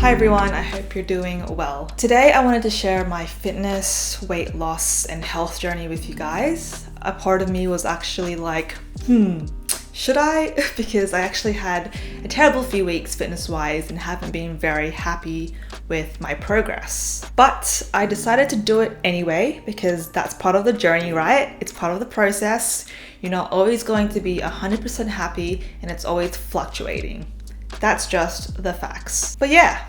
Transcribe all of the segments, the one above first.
Hi everyone, I hope you're doing well. Today I wanted to share my fitness, weight loss, and health journey with you guys. A part of me was actually like, should I? Because I actually had a terrible few weeks fitness-wise and haven't been very happy with my progress. But I decided to do it anyway because that's part of the journey, right? It's part of the process. You're not always going to be 100% happy and it's always fluctuating. That's just the facts. But yeah,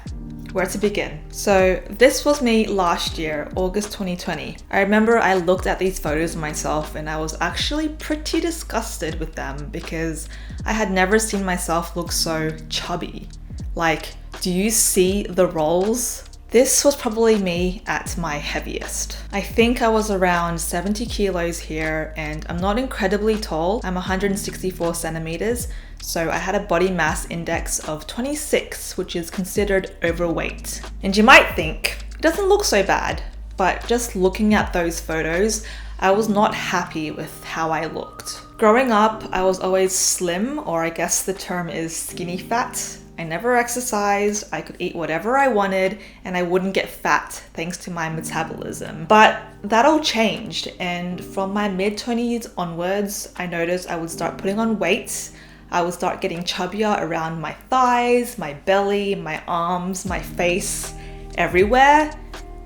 where to begin? So this was me last year, August 2020. I remember I looked at these photos of myself and I was actually pretty disgusted with them because I had never seen myself look so chubby. Like, do you see the rolls? This was probably me at my heaviest. I think I was around 70 kilos here and I'm not incredibly tall. I'm 164 centimeters. So I had a body mass index of 26, which is considered overweight. And you might think, it doesn't look so bad, but just looking at those photos, I was not happy with how I looked. Growing up, I was always slim, or I guess the term is skinny fat. I never exercised, I could eat whatever I wanted, and I wouldn't get fat thanks to my metabolism. But that all changed, and from my mid-20s onwards, I noticed I would start putting on weight. I would start getting chubbier around my thighs, my belly, my arms, my face, everywhere.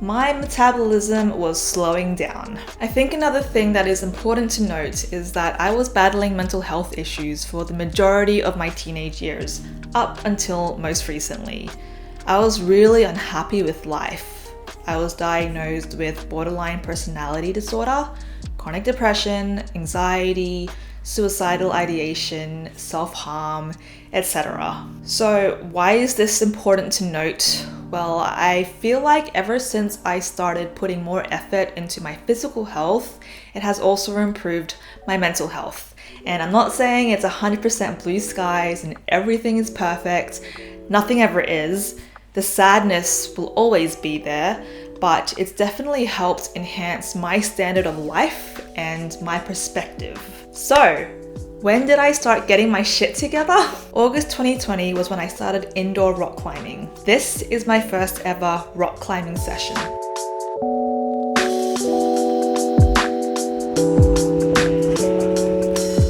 My metabolism was slowing down. I think another thing that is important to note is that I was battling mental health issues for the majority of my teenage years, up until most recently. I was really unhappy with life. I was diagnosed with borderline personality disorder, chronic depression, anxiety, suicidal ideation, self-harm, etc. So why is this important to note? Well, I feel like ever since I started putting more effort into my physical health, it has also improved my mental health. And I'm not saying it's 100% blue skies and everything is perfect. Nothing ever is. The sadness will always be there, but it's definitely helped enhance my standard of life and my perspective. So, when did I start getting my shit together? August 2020 was when I started indoor rock climbing. This is my first ever rock climbing session.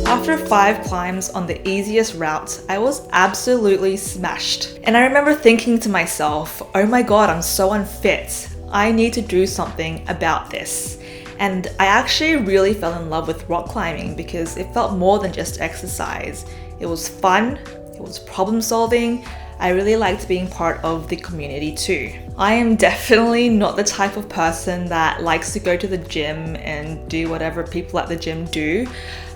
After 5 climbs on the easiest route, I was absolutely smashed. And I remember thinking to myself, oh my god, I'm so unfit. I need to do something about this. And I actually really fell in love with rock climbing because it felt more than just exercise. It was fun, it was problem solving. I really liked being part of the community too. I am definitely not the type of person that likes to go to the gym and do whatever people at the gym do.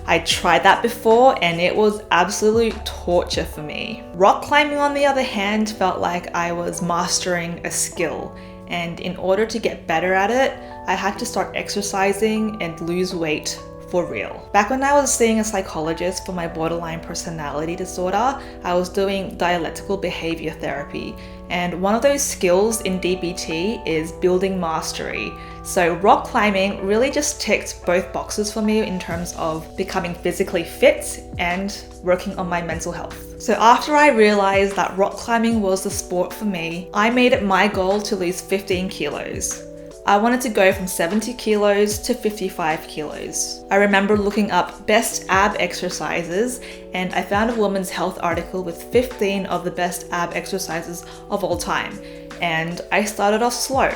I tried that before and it was absolute torture for me. Rock climbing, on the other hand, felt like I was mastering a skill. And in order to get better at it, I had to start exercising and lose weight for real. Back when I was seeing a psychologist for my borderline personality disorder, I was doing dialectical behavior therapy. And one of those skills in DBT is building mastery. So rock climbing really just ticked both boxes for me in terms of becoming physically fit and working on my mental health. So after I realized that rock climbing was the sport for me, I made it my goal to lose 15 kilos. I wanted to go from 70 kilos to 55 kilos. I remember looking up best ab exercises and I found a woman's health article with 15 of the best ab exercises of all time. And I started off slow.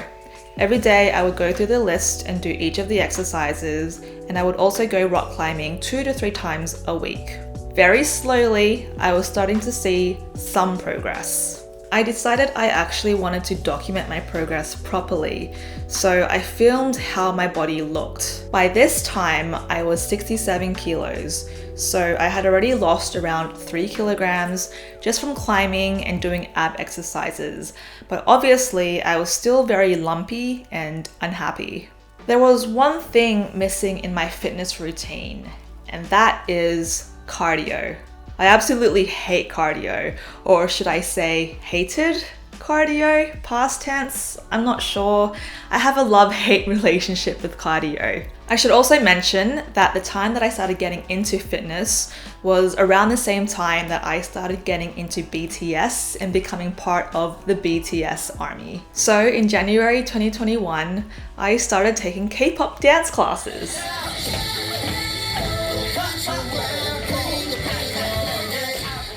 Every day I would go through the list and do each of the exercises, and I would also go rock climbing 2 to 3 times a week. Very slowly, I was starting to see some progress. I decided I actually wanted to document my progress properly, so I filmed how my body looked. By this time, I was 67 kilos, so I had already lost around 3 kilograms just from climbing and doing ab exercises, but obviously I was still very lumpy and unhappy. There was one thing missing in my fitness routine, and that is cardio. I absolutely hate cardio, or should I say hated cardio, past tense, I'm not sure. I have a love-hate relationship with cardio. I should also mention that the time that I started getting into fitness was around the same time that I started getting into BTS and becoming part of the BTS army. So in January 2021, I started taking K-pop dance classes.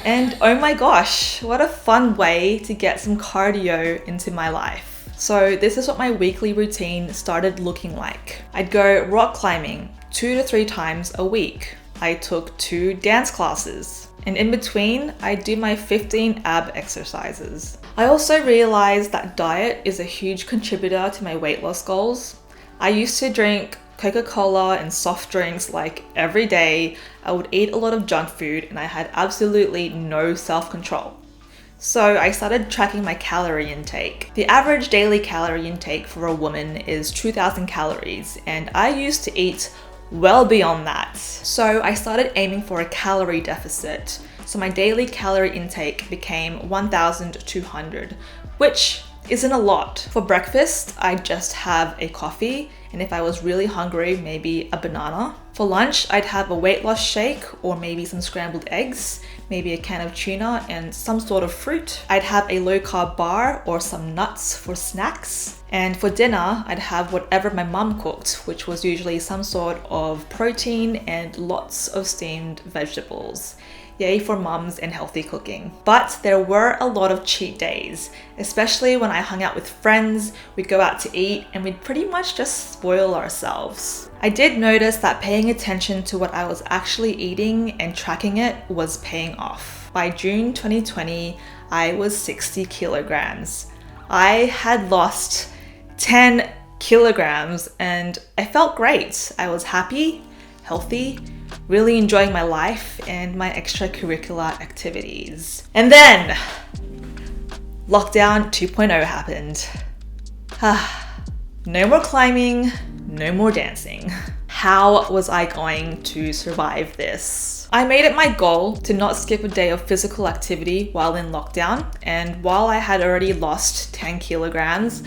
And oh my gosh, what a fun way to get some cardio into my life. So this is what my weekly routine started looking like. I'd go rock climbing 2 to 3 times a week. I took 2 dance classes. And in between, I'd do my 15 ab exercises. I also realized that diet is a huge contributor to my weight loss goals. I used to drink Coca-Cola and soft drinks like every day. I would eat a lot of junk food and I had absolutely no self-control. So I started tracking my calorie intake. The average daily calorie intake for a woman is 2,000 calories, and I used to eat well beyond that. So I started aiming for a calorie deficit. So my daily calorie intake became 1,200, which isn't a lot. For breakfast, I just have a coffee, and if I was really hungry, maybe a banana. For lunch, I'd have a weight loss shake or maybe some scrambled eggs, maybe a can of tuna and some sort of fruit. I'd have a low carb bar or some nuts for snacks. And for dinner, I'd have whatever my mum cooked, which was usually some sort of protein and lots of steamed vegetables. Yay for mums and healthy cooking. But there were a lot of cheat days, especially when I hung out with friends, we'd go out to eat and we'd pretty much just spoil ourselves. I did notice that paying attention to what I was actually eating and tracking it was paying off. By June 2020, I was 60 kilograms. I had lost 10 kilograms and I felt great. I was happy, healthy, really enjoying my life and my extracurricular activities. And then lockdown 2.0 happened. No more climbing, no more dancing. How was I going to survive this? I made it my goal to not skip a day of physical activity while in lockdown, and while I had already lost 10 kilograms,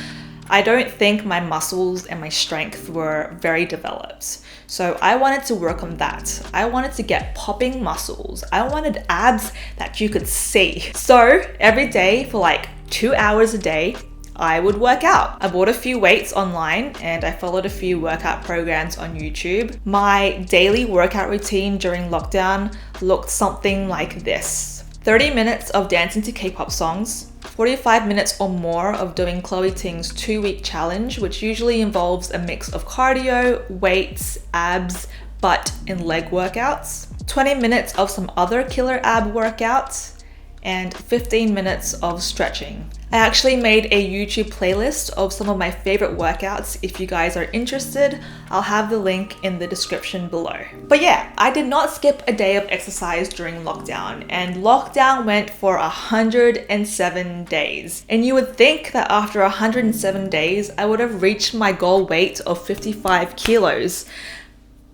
I don't think my muscles and my strength were very developed. So I wanted to work on that. I wanted to get popping muscles. I wanted abs that you could see. So every day for like 2 hours a day, I would work out. I bought a few weights online and I followed a few workout programs on YouTube. My daily workout routine during lockdown looked something like this. 30 minutes of dancing to K-pop songs, 45 minutes or more of doing Chloe Ting's 2-week challenge, which usually involves a mix of cardio, weights, abs, butt, and leg workouts, 20 minutes of some other killer ab workouts, and 15 minutes of stretching. I actually made a YouTube playlist of some of my favorite workouts. If you guys are interested, I'll have the link in the description below. But yeah, I did not skip a day of exercise during lockdown, and lockdown went for 107 days. And you would think that after 107 days, I would have reached my goal weight of 55 kilos,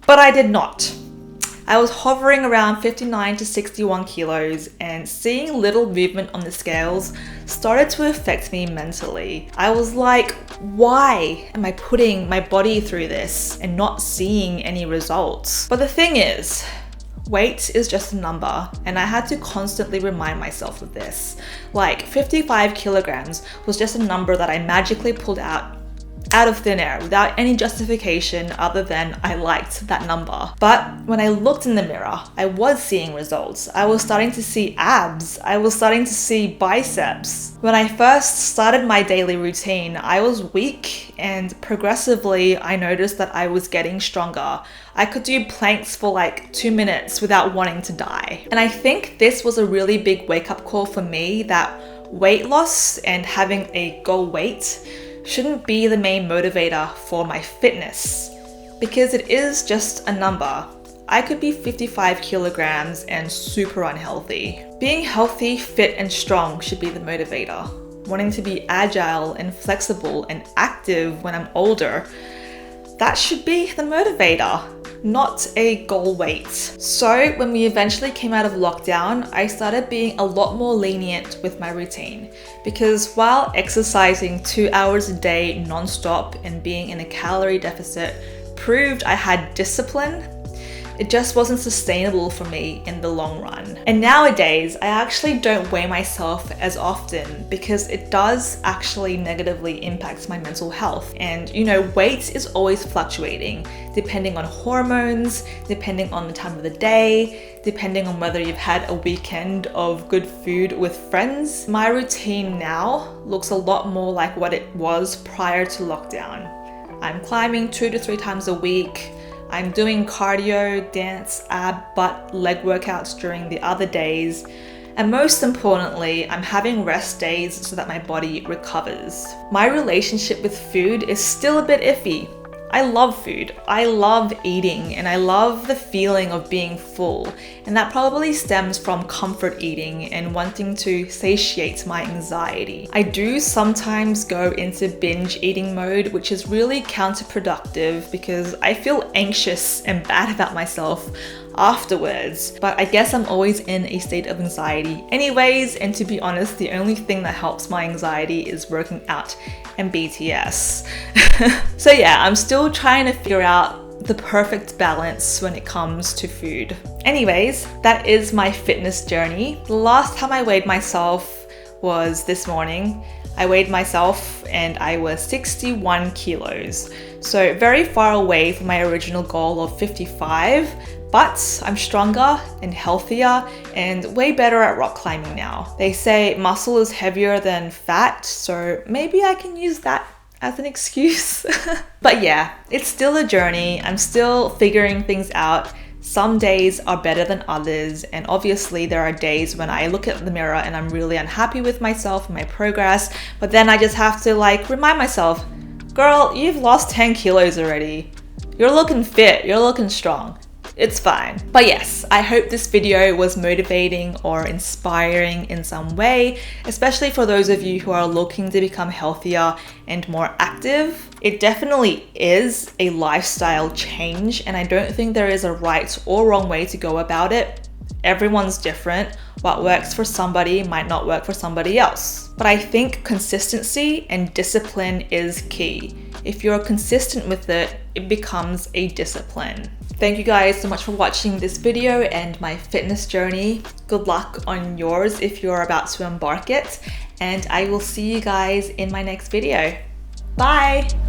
but I did not. I was hovering around 59 to 61 kilos, and seeing little movement on the scales started to affect me mentally. I was like, why am I putting my body through this and not seeing any results? But the thing is, weight is just a number, and I had to constantly remind myself of this. Like 55 kilograms was just a number that I magically pulled out of thin air without any justification other than I liked that number. But when I looked in the mirror, I was seeing results. I was starting to see abs. I was starting to see biceps. When I first started my daily routine, I was weak, and progressively I noticed that I was getting stronger. I could do planks for like 2 minutes without wanting to die. And I think this was a really big wake-up call for me that weight loss and having a goal weight shouldn't be the main motivator for my fitness, because it is just a number. I could be 55 kilograms and super unhealthy. Being healthy, fit, and strong should be the motivator. Wanting to be agile and flexible and active when I'm older, that should be the motivator, not a goal weight. So when we eventually came out of lockdown, I started being a lot more lenient with my routine, because while exercising 2 hours a day non-stop and being in a calorie deficit proved I had discipline, it just wasn't sustainable for me in the long run. And nowadays, I actually don't weigh myself as often because it does actually negatively impact my mental health. And you know, weight is always fluctuating depending on hormones, depending on the time of the day, depending on whether you've had a weekend of good food with friends. My routine now looks a lot more like what it was prior to lockdown. I'm climbing 2 to 3 times a week. I'm doing cardio, dance, ab, butt, leg workouts during the other days. And most importantly, I'm having rest days so that my body recovers. My relationship with food is still a bit iffy. I love food, I love eating, and I love the feeling of being full. And that probably stems from comfort eating and wanting to satiate my anxiety. I do sometimes go into binge eating mode, which is really counterproductive because I feel anxious and bad about myself afterwards. But I guess I'm always in a state of anxiety anyways, and to be honest, the only thing that helps my anxiety is working out and BTS. So yeah, I'm still trying to figure out the perfect balance when it comes to food. Anyways, that is my fitness journey. The last time I weighed myself was this morning. I weighed myself and I was 61 kilos. So very far away from my original goal of 55, but I'm stronger and healthier and way better at rock climbing now. They say muscle is heavier than fat, so maybe I can use that as an excuse. But yeah, it's still a journey. I'm still figuring things out. Some days are better than others, and obviously there are days when I look at the mirror and I'm really unhappy with myself and my progress, but then I just have to remind myself, girl, you've lost 10 kilos already. You're looking fit, you're looking strong. It's fine. But yes, I hope this video was motivating or inspiring in some way, especially for those of you who are looking to become healthier and more active. It definitely is a lifestyle change, and I don't think there is a right or wrong way to go about it. Everyone's different. What works for somebody might not work for somebody else. But I think consistency and discipline is key. If you're consistent with it, it becomes a discipline. Thank you guys so much for watching this video and my fitness journey. Good luck on yours if you're about to embark it, and I will see you guys in my next video. Bye!